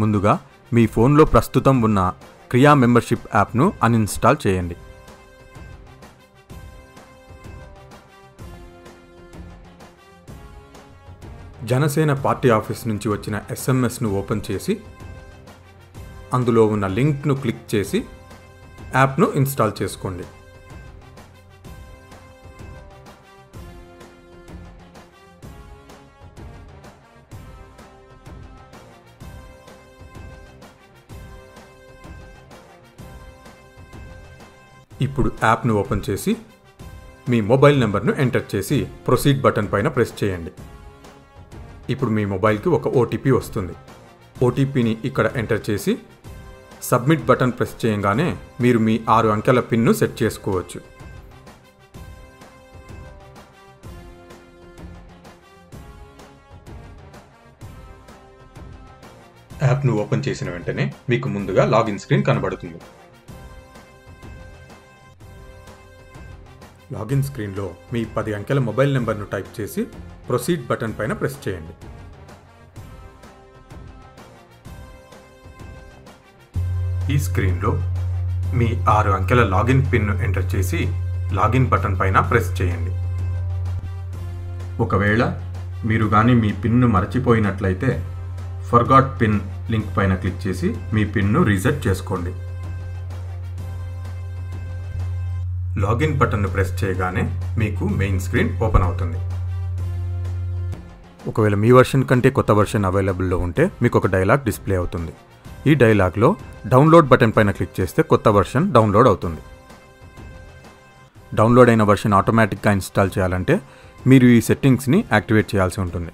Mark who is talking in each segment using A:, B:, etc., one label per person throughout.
A: ముందుగా మీ ఫోన్లో ప్రస్తుతం ఉన్న క్రియా మెంబర్షిప్ యాప్ను అన్ఇన్స్టాల్ చేయండి. జనసేన పార్టీ ఆఫీస్ నుంచి వచ్చిన ఎస్ఎంఎస్ను ఓపెన్ చేసి అందులో ఉన్న లింక్ను క్లిక్ చేసి యాప్ను ఇన్స్టాల్ చేసుకోండి. ఇప్పుడు యాప్ను ఓపెన్ చేసి మీ మొబైల్ నెంబర్ను ఎంటర్ చేసి ప్రొసీడ్ బటన్ పైన ప్రెస్ చేయండి. ఇప్పుడు మీ మొబైల్కి ఒక ఓటీపీ వస్తుంది. ఓటీపీని ఇక్కడ ఎంటర్ చేసి సబ్మిట్ బటన్ ప్రెస్ చేయగానే మీరు మీ 6 అంకెల పిన్ను సెట్ చేసుకోవచ్చు. యాప్ను ఓపెన్ చేసిన వెంటనే మీకు ముందుగా లాగిన్ స్క్రీన్ కనబడుతుంది. లాగిన్ స్క్రీన్లో మీ 10 అంకెల మొబైల్ నెంబర్ను టైప్ చేసి ప్రొసీడ్ బటన్ పైన ప్రెస్ చేయండి. ఈ స్క్రీన్లో మీ 6 అంకెల లాగిన్ పిన్ను ఎంటర్ చేసి లాగిన్ బటన్ పైన ప్రెస్ చేయండి. ఒకవేళ మీరు కానీ మీ పిన్ను మరచిపోయినట్లయితే ఫర్గాట్ పిన్ లింక్ పైన క్లిక్ చేసి మీ పిన్ను రీసెట్ చేసుకోండి. లాగిన్ బటన్ను ప్రెస్ చేయగానే మీకు మెయిన్ స్క్రీన్ ఓపెన్ అవుతుంది. ఒకవేళ మీ వర్షన్ కంటే కొత్త వర్షన్ అవైలబుల్లో ఉంటే మీకు ఒక డైలాగ్ డిస్ప్లే అవుతుంది. ఈ డైలాగ్లో డౌన్లోడ్ బటన్ పైన క్లిక్ చేస్తే కొత్త వర్షన్ డౌన్లోడ్ అవుతుంది. డౌన్లోడ్ అయిన వర్షన్ ఆటోమేటిక్గా ఇన్స్టాల్ చేయాలంటే మీరు ఈ సెట్టింగ్స్ని యాక్టివేట్ చేయాల్సి ఉంటుంది.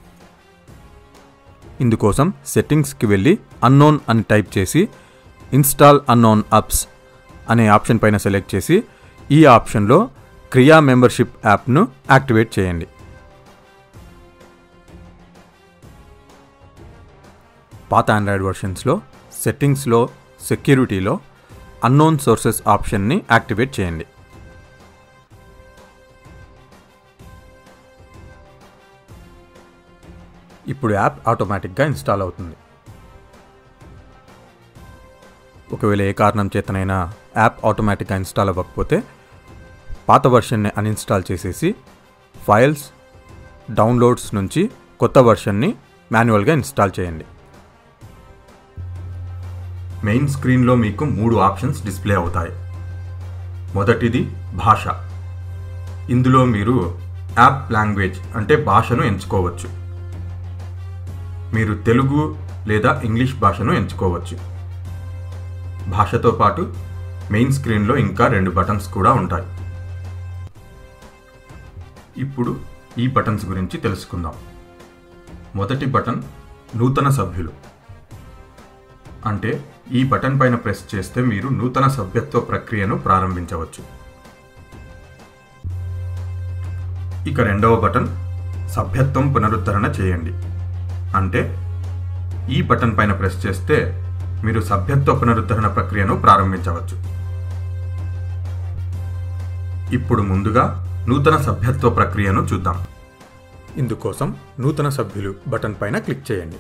A: ఇందుకోసం సెట్టింగ్స్కి వెళ్ళి అన్నోన్ అని టైప్ చేసి ఇన్స్టాల్ అన్నోన్ అప్స్ అనే ఆప్షన్ పైన సెలెక్ట్ చేసి ఈ ఆప్షన్లో క్రియా మెంబర్షిప్ యాప్ను యాక్టివేట్ చేయండి. పాత ఆండ్రాయిడ్ వర్షన్స్లో సెట్టింగ్స్లో సెక్యూరిటీలో అన్నోన్ సోర్సెస్ ఆప్షన్ని యాక్టివేట్ చేయండి. ఇప్పుడు యాప్ ఆటోమేటిక్గా ఇన్స్టాల్ అవుతుంది. ఒకవేళ ఏ కారణం చేతనైనా యాప్ ఆటోమేటిక్గా ఇన్స్టాల్ అవ్వకపోతే పాత వర్షన్ని అన్ఇన్స్టాల్ చేసేసి ఫైల్స్ డౌన్లోడ్స్ నుంచి కొత్త వర్షన్ని మాన్యువల్గా ఇన్స్టాల్ చేయండి. మెయిన్ స్క్రీన్లో మీకు 3 ఆప్షన్స్ డిస్ప్లే అవుతాయి. మొదటిది భాష. ఇందులో మీరు యాప్ లాంగ్వేజ్ అంటే భాషను ఎంచుకోవచ్చు. మీరు తెలుగు లేదా ఇంగ్లీష్ భాషను ఎంచుకోవచ్చు. భాషతో పాటు మెయిన్ స్క్రీన్లో ఇంకా 2 బటన్స్ కూడా ఉంటాయి. ఇప్పుడు ఈ బటన్స్ గురించి తెలుసుకుందాం. మొదటి బటన్ నూతన సభ్యులు. అంటే ఈ బటన్ పైన ప్రెస్ చేస్తే మీరు నూతన సభ్యత్వ ప్రక్రియను ప్రారంభించవచ్చు. ఇక రెండవ బటన్ సభ్యత్వం పునరుద్ధరణ చేయండి. అంటే ఈ బటన్ పైన ప్రెస్ చేస్తే మీరు సభ్యత్వ పునరుద్ధరణ ప్రక్రియను ప్రారంభించవచ్చు. ఇప్పుడు ముందుగా నూతన సభ్యత్వ ప్రక్రియను చూద్దాం. ఇందుకోసం నూతన సభ్యులు బటన్ పైన క్లిక్ చేయండి.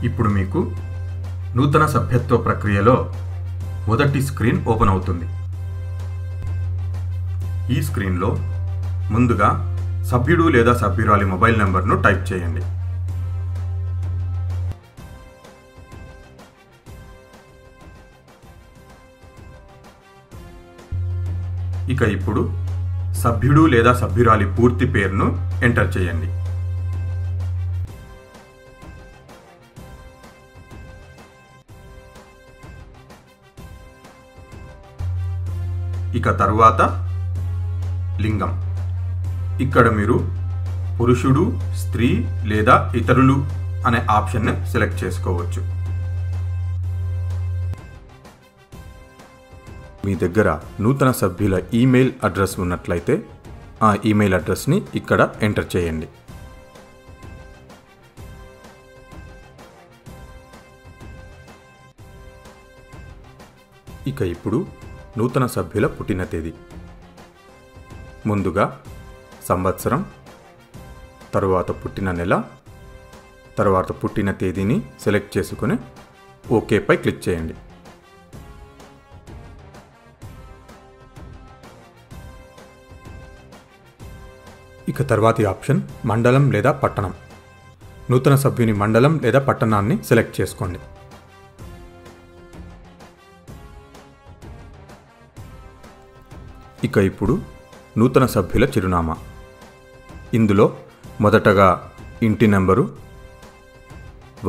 A: ఇప్పుడు మీకు నూతన సభ్యత్వ ప్రక్రియలో మొదటి స్క్రీన్ ఓపెన్ అవుతుంది. ఈ స్క్రీన్లో ముందుగా సభ్యుడు లేదా సభ్యురాలి మొబైల్ నెంబర్ను టైప్ చేయండి. ఇక ఇప్పుడు సభ్యుడు లేదా సభ్యురాలి పూర్తి పేరును ఎంటర్ చేయండి. ఇక తరువాత లింగం. ఇక్కడ మీరు పురుషుడు, స్త్రీ లేదా ఇతరులు అనే ఆప్షన్ను సెలెక్ట్ చేసుకోవచ్చు. మీ దగ్గర నూతన సభ్యుల ఈమెయిల్ అడ్రస్ ఉన్నట్లయితే ఆ ఈమెయిల్ అడ్రస్ని ఇక్కడ ఎంటర్ చేయండి. ఇక ఇప్పుడు నూతన సభ్యుల పుట్టిన తేదీ. ముందుగా సంవత్సరం, తరువాత పుట్టిన నెల, తర్వాత పుట్టిన తేదీని సెలెక్ట్ చేసుకుని ఓకేపై క్లిక్ చేయండి. ఇక తర్వాతి ఆప్షన్ మండలం లేదా పట్టణం. నూతన సభ్యుని మండలం లేదా పట్టణాన్ని సెలెక్ట్ చేసుకోండి. ఇక ఇప్పుడు నూతన సభ్యుల చిరునామా. ఇందులో మొదటగా ఇంటి నెంబరు,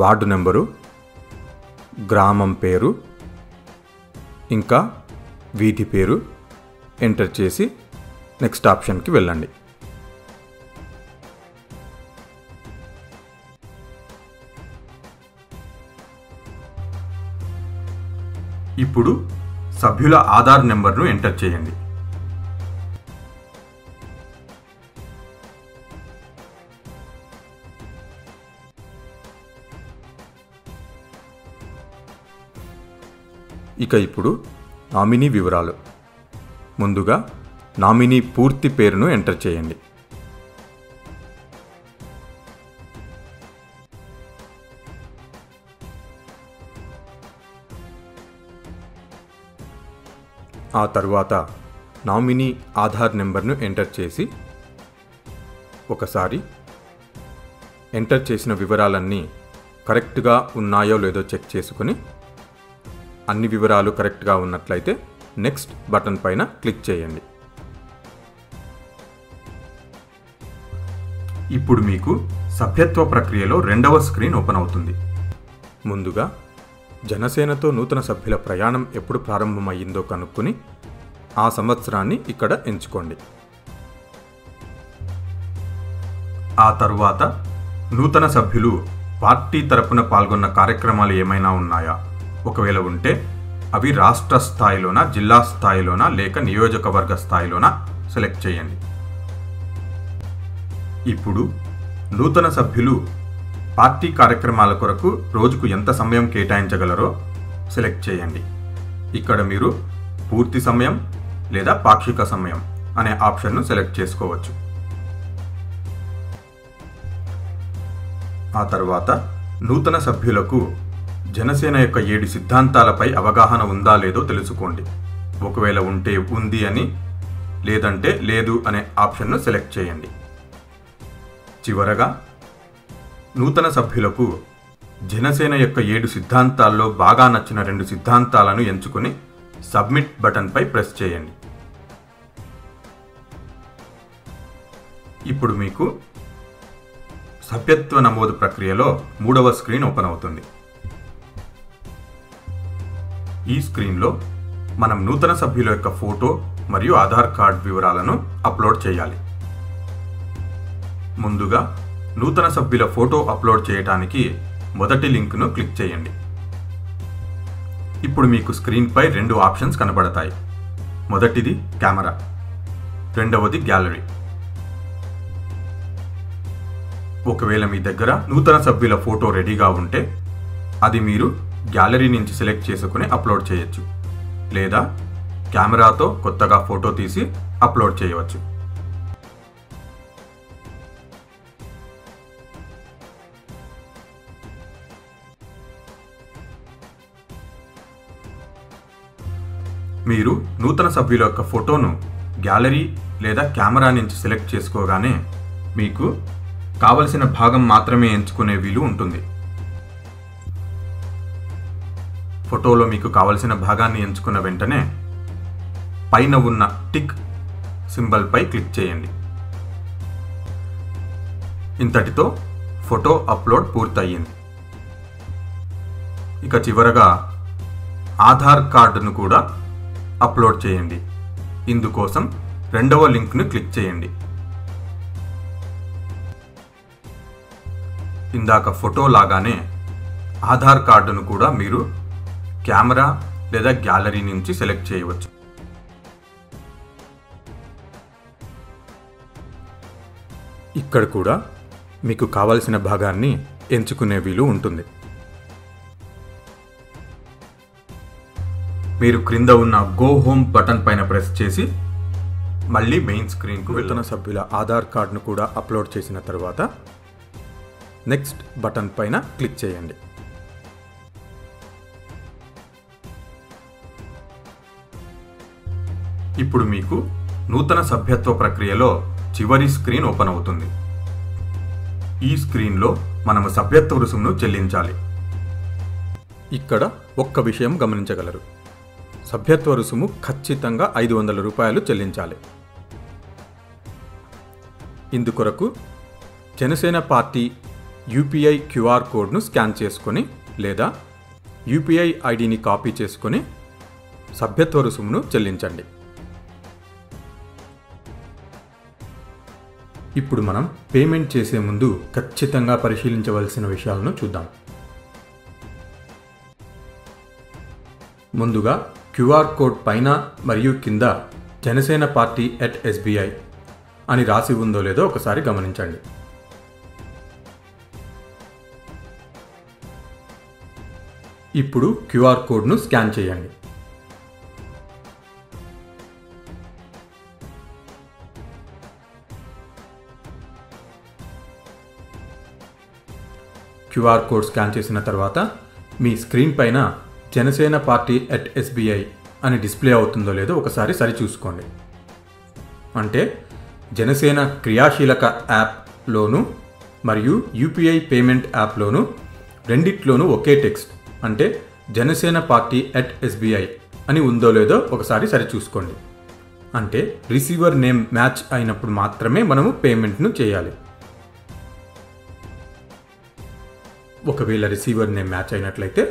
A: వార్డు నెంబరు, గ్రామం పేరు, ఇంకా వీధి పేరు ఎంటర్ చేసి నెక్స్ట్ ఆప్షన్కి వెళ్ళండి. ఇప్పుడు సభ్యుల ఆధార్ నెంబర్ను ఎంటర్ చేయండి. ఇక ఇప్పుడు నామినీ వివరాలు. ముందుగా నామినీ పూర్తి పేరును ఎంటర్ చేయండి. ఆ తర్వాత నామినీ ఆధార్ నెంబర్ను ఎంటర్ చేసి ఒకసారి ఎంటర్ చేసిన వివరాలన్నీ కరెక్ట్గా ఉన్నాయో లేదో చెక్ చేసుకుని అన్ని వివరాలు కరెక్ట్గా ఉన్నట్లయితే నెక్స్ట్ బటన్ పైన క్లిక్ చేయండి. ఇప్పుడు మీకు సభ్యత్వ ప్రక్రియలో రెండవ స్క్రీన్ ఓపెన్ అవుతుంది. ముందుగా జనసేనతో నూతన సభ్యుల ప్రయాణం ఎప్పుడు ప్రారంభమయ్యిందో కనుక్కొని ఆ సంవత్సరాన్ని ఇక్కడ ఎంచుకోండి. ఆ తరువాత నూతన సభ్యులు పార్టీ తరపున పాల్గొన్న కార్యక్రమాలు ఏమైనా ఉన్నాయా, ఒకవేళ ఉంటే అవి రాష్ట్ర స్థాయిలోన, జిల్లా స్థాయిలోన లేక నియోజకవర్గ స్థాయిలోన సెలెక్ట్ చేయండి. ఇప్పుడు నూతన సభ్యులు పార్టీ కార్యక్రమాల కొరకు రోజుకు ఎంత సమయం కేటాయించగలరో సెలెక్ట్ చేయండి. ఇక్కడ మీరు పూర్తి సమయం లేదా పాక్షిక సమయం అనే ఆప్షన్ను సెలెక్ట్ చేసుకోవచ్చు. ఆ తర్వాత నూతన సభ్యులకు జనసేన యొక్క 7 సిద్ధాంతాలపై అవగాహన ఉందా లేదో తెలుసుకోండి. ఒకవేళ ఉంటే ఉంది అని, లేదంటే లేదు అనే ఆప్షన్ను సెలెక్ట్ చేయండి. చివరగా నూతన సభ్యులకు జనసేన యొక్క 7 సిద్ధాంతాల్లో బాగా నచ్చిన 2 సిద్ధాంతాలను ఎంచుకుని సబ్మిట్ బటన్పై ప్రెస్ చేయండి. ఇప్పుడు మీకు సభ్యత్వ నమోదు ప్రక్రియలో 3వ స్క్రీన్ ఓపెన్ అవుతుంది. ఈ స్క్రీన్లో మనం నూతన సభ్యుల యొక్క ఫోటో మరియు ఆధార్ కార్డ్ వివరాలను అప్లోడ్ చేయాలి. ముందుగా నూతన సభ్యుల ఫోటో అప్లోడ్ చేయడానికి మొదటి లింక్ను క్లిక్ చేయండి. ఇప్పుడు మీకు స్క్రీన్పై 2 ఆప్షన్స్ కనబడతాయి. మొదటిది కెమెరా, రెండవది గ్యాలరీ. ఒకవేళ మీ దగ్గర నూతన సభ్యుల ఫోటో రెడీగా ఉంటే అది మీరు గ్యాలరీ నుంచి సెలెక్ట్ చేసుకుని అప్లోడ్ చేయొచ్చు, లేదా కెమెరాతో కొత్తగా ఫోటో తీసి అప్లోడ్ చేయవచ్చు. మీరు నూతన సభ్యుల యొక్క ఫోటోను గ్యాలరీ లేదా కెమెరా నుంచి సెలెక్ట్ చేసుకోగానే మీకు కావలసిన భాగం మాత్రమే ఎంచుకునే వీలు ఉంటుంది. ఫోటోలో మీకు కావలసిన భాగాన్ని ఎంచుకున్న వెంటనే పైన ఉన్న టిక్ సింబల్పై క్లిక్ చేయండి. ఇంతటితో ఫోటో అప్లోడ్ పూర్తయింది. ఇక చివరగా ఆధార్ కార్డును కూడా అప్లోడ్ చేయండి. ఇందుకోసం 2వ లింక్ను క్లిక్ చేయండి. ఇందాక ఫోటో లాగానే ఆధార్ కార్డును కూడా మీరు కెమెరా లేదా గ్యాలరీ నుంచి సెలెక్ట్ చేయవచ్చు. ఇక్కడ కూడా మీకు కావలసిన భాగాన్ని ఎంచుకునే వీలు ఉంటుంది. మీరు క్రింద ఉన్న గో హోమ్ బటన్ పైన ప్రెస్ చేసి మళ్ళీ మెయిన్ స్క్రీన్కు నూతన సభ్యుల ఆధార్ కార్డును కూడా అప్లోడ్ చేసిన తర్వాత నెక్స్ట్ బటన్ పైన క్లిక్ చేయండి. ఇప్పుడు మీకు నూతన సభ్యత్వ ప్రక్రియలో చివరి స్క్రీన్ ఓపెన్ అవుతుంది. ఈ స్క్రీన్లో మనము సభ్యత్వ రుసుమును చెల్లించాలి. ఇక్కడ ఒక్క విషయం గమనించగలరు. సభ్యత్వ రుసుము ఖచ్చితంగా 500 రూపాయలు చెల్లించాలి. ఇందుకొరకు జనసేన పార్టీ యూపీఐ క్యూఆర్ కోడ్ను స్కాన్ చేసుకొని లేదా యూపీఐ ఐడిని కాపీ చేసుకొని సభ్యత్వ రుసుమును చెల్లించండి. ఇప్పుడు మనం పేమెంట్ చేసే ముందు ఖచ్చితంగా పరిశీలించవలసిన విషయాలను చూద్దాం. ముందుగా క్యూఆర్ కోడ్ పైన మరియు కింద జనసేన పార్టీ @SBI అని రాసి ఉందో లేదో ఒకసారి గమనించండి. ఇప్పుడు క్యూఆర్ కోడ్ను స్కాన్ చేయండి. క్యూఆర్ కోడ్ స్కాన్ చేసిన తర్వాత మీ స్క్రీన్ పైన జనసేన పార్టీ @SBI అని డిస్ప్లే అవుతుందో లేదో ఒకసారి సరిచూసుకోండి. అంటే జనసేన క్రియాశీలక యాప్లోను మరియు యూపీఐ పేమెంట్ యాప్లోను రెండిట్లోనూ ఒకే టెక్స్ట్ అంటే జనసేన పార్టీ @SBI అని ఉందో లేదో ఒకసారి సరిచూసుకోండి. అంటే రిసీవర్ నేమ్ మ్యాచ్ అయినప్పుడు మాత్రమే మనము పేమెంట్ను చేయాలి. ఒకవేళ రిసీవర్ నేమ్ మ్యాచ్ అయినట్లయితే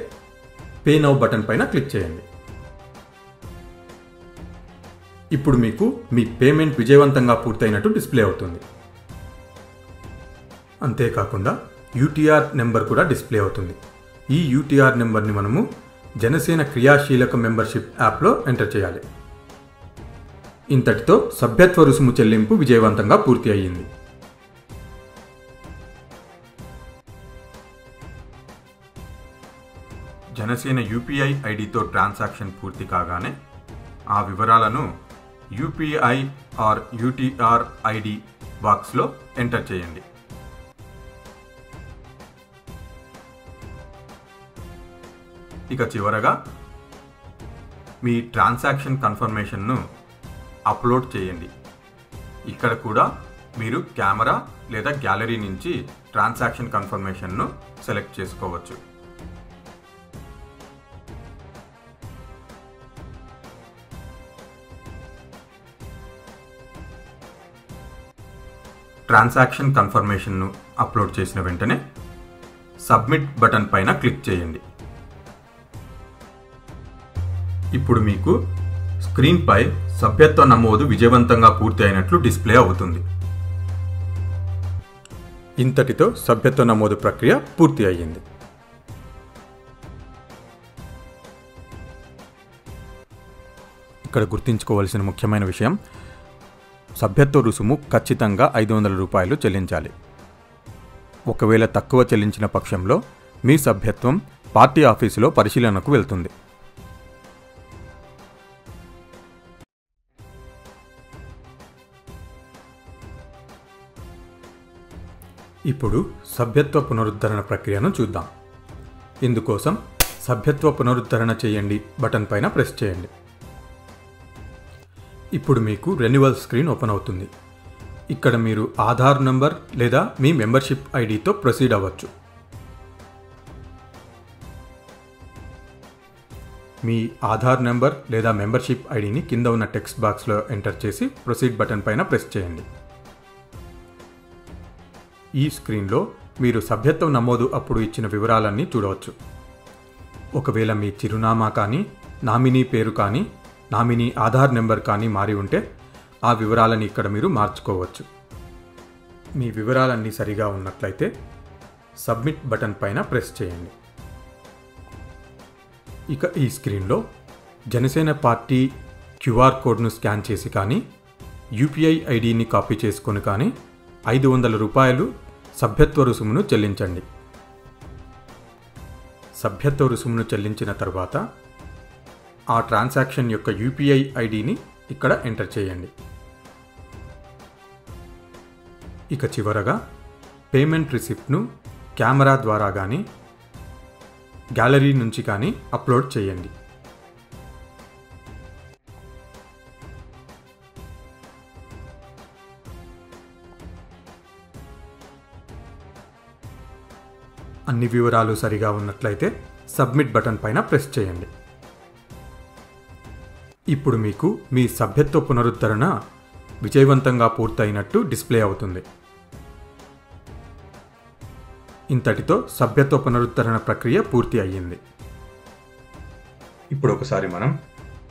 A: పే నౌ బటన్ పైన క్లిక్ చేయండి. ఇప్పుడు మీకు మీ పేమెంట్ విజయవంతంగా పూర్తయినట్టు డిస్ప్లే అవుతుంది. అంతేకాకుండా యూటీఆర్ నెంబర్ కూడా డిస్ప్లే అవుతుంది. ఈ యూటీఆర్ నెంబర్ని మనము జనసేన క్రియాశీలక మెంబర్షిప్ యాప్లో ఎంటర్ చేయాలి. ఇంతటితో సభ్యత్వ రుసుము చెల్లింపు విజయవంతంగా పూర్తి అయ్యింది. జనసేన యూపీఐ ఐడితో ట్రాన్సాక్షన్ పూర్తి కాగానే ఆ వివరాలను యూపీఐ ఆర్ యూటీఆర్ ఐడి బాక్స్లో ఎంటర్ చేయండి. ఇక చివరగా మీ ట్రాన్సాక్షన్ కన్ఫర్మేషన్ను అప్లోడ్ చేయండి. ఇక్కడ కూడా మీరు కెమెరా లేదా గ్యాలరీ నుంచి ట్రాన్సాక్షన్ కన్ఫర్మేషన్ను సెలెక్ట్ చేసుకోవచ్చు. ట్రాన్సాక్షన్ కన్ఫర్మేషన్ను అప్లోడ్ చేసిన వెంటనే సబ్మిట్ బటన్ పైన క్లిక్ చేయండి. ఇప్పుడు మీకు స్క్రీన్పై సభ్యత్వ నమోదు విజయవంతంగా పూర్తి అయినట్లు డిస్ప్లే అవుతుంది. ఇంతటితో సభ్యత్వ నమోదు ప్రక్రియ పూర్తి అయ్యింది. ఇక్కడ గుర్తుంచుకోవాల్సిన ముఖ్యమైన విషయం, సభ్యత్వ రుసుము ఖచ్చితంగా 500 రూపాయలు చెల్లించాలి. ఒకవేళ తక్కువ చెల్లించిన పక్షంలో మీ సభ్యత్వం పార్టీ ఆఫీసులో పరిశీలనకు వెళ్తుంది. ఇప్పుడు సభ్యత్వ పునరుద్ధరణ ప్రక్రియను చూద్దాం. ఇందుకోసం సభ్యత్వ పునరుద్ధరణ చేయండి బటన్ పైన ప్రెస్ చేయండి. ఇప్పుడు మీకు రెన్యువల్ స్క్రీన్ ఓపెన్ అవుతుంది. ఇక్కడ మీరు ఆధార్ నంబర్ లేదా మీ మెంబర్షిప్ ఐడితో ప్రొసీడ్ అవ్వచ్చు. మీ ఆధార్ నంబర్ లేదా మెంబర్షిప్ ఐడిని కింద ఉన్న టెక్స్ట్ బాక్స్లో ఎంటర్ చేసి ప్రొసీడ్ బటన్ పైన ప్రెస్ చేయండి. ఈ స్క్రీన్లో మీరు సభ్యత్వ నమోదు అప్పుడు ఇచ్చిన వివరాలన్నీ చూడవచ్చు. ఒకవేళ మీ చిరునామా కానీ, నామినీ పేరు కానీ, నామినీ ఆధార్ నెంబర్ కానీ మారి ఉంటే ఆ వివరాలని ఇక్కడ మీరు మార్చుకోవచ్చు. మీ వివరాలన్నీ సరిగా ఉన్నట్లయితే సబ్మిట్ బటన్ పైన ప్రెస్ చేయండి. ఇక ఈ స్క్రీన్లో జనసేన పార్టీ క్యూఆర్ కోడ్ను స్కాన్ చేసి కానీ, యూపీఐ ఐడిని కాపీ చేసుకొని కానీ 500 రూపాయలు సభ్యత్వ రుసుమును చెల్లించండి. సభ్యత్వ రుసుమును చెల్లించిన తర్వాత ఆ ట్రాన్సాక్షన్ యొక్క యూపీఐ ఐడిని ఇక్కడ ఎంటర్ చేయండి. ఇక చివరగా పేమెంట్ రిసిప్ట్ను కెమెరా ద్వారా కానీ గ్యాలరీ నుంచి కానీ అప్లోడ్ చేయండి. అన్ని వివరాలు సరిగా ఉన్నట్లయితే సబ్మిట్ బటన్ పైన ప్రెస్ చేయండి. ఇప్పుడు మీకు మీ సభ్యత్వ పునరుద్ధరణ విజయవంతంగా పూర్తయినట్టు డిస్ప్లే అవుతుంది. ఇంతటితో సభ్యత్వ పునరుద్ధరణ ప్రక్రియ పూర్తి అయ్యింది. ఇప్పుడు ఒకసారి మనం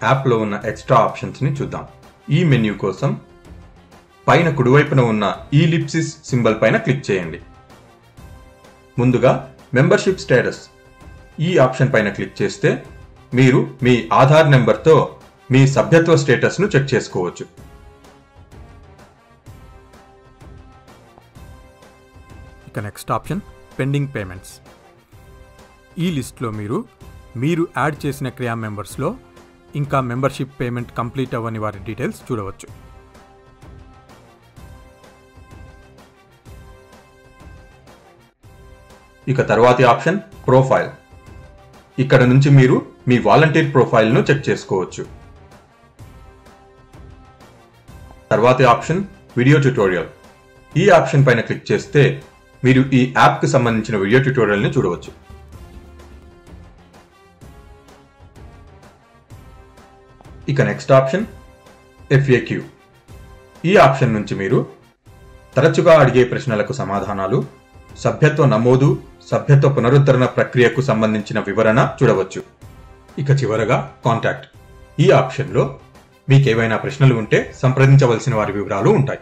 A: యాప్లో ఉన్న ఎక్స్ట్రా ఆప్షన్స్ని చూద్దాం. ఈ మెన్యూ కోసం పైన కుడివైపున ఉన్న ఈలిప్సిస్ సింబల్ పైన క్లిక్ చేయండి. ముందుగా మెంబర్షిప్ స్టేటస్ ఈ ఆప్షన్ పైన క్లిక్ చేస్తే మీరు మీ ఆధార్ నెంబర్తో మీ సభ్యత్వ స్టేటస్ను చెక్ చేసుకోవచ్చు. ఇక నెక్స్ట్ ఆప్షన్ పెండింగ్ పేమెంట్స్. ఈ లిస్ట్లో మీరు యాడ్ చేసిన క్రియా మెంబర్స్లో ఇంకా మెంబర్షిప్ పేమెంట్ కంప్లీట్ అవ్వని వారి డీటెయిల్స్ చూడవచ్చు. ఇక తర్వాతి ఆప్షన్ ప్రొఫైల్. ఇక్కడ నుంచి మీరు మీ వాలంటీర్ ప్రొఫైల్ను చెక్ చేసుకోవచ్చు. తర్వాతి ఆప్షన్ వీడియో ట్యుటోరియల్. ఈ ఆప్షన్ పైన క్లిక్ చేస్తే మీరు ఈ యాప్కి సంబంధించిన వీడియో ట్యుటోరియల్ని చూడవచ్చు. ఇక నెక్స్ట్ ఆప్షన్ FAQ. ఈ ఆప్షన్ నుంచి మీరు తరచుగా అడిగే ప్రశ్నలకు సమాధానాలు, సభ్యత్వ నమోదు, సభ్యత్వ పునరుద్ధరణ ప్రక్రియకు సంబంధించిన వివరణ చూడవచ్చు. ఇక చివరగా కాంటాక్ట్. ఈ ఆప్షన్లో మీకేవైనా ప్రశ్నలు ఉంటే సంప్రదించవలసిన వారి వివరాలు ఉంటాయి.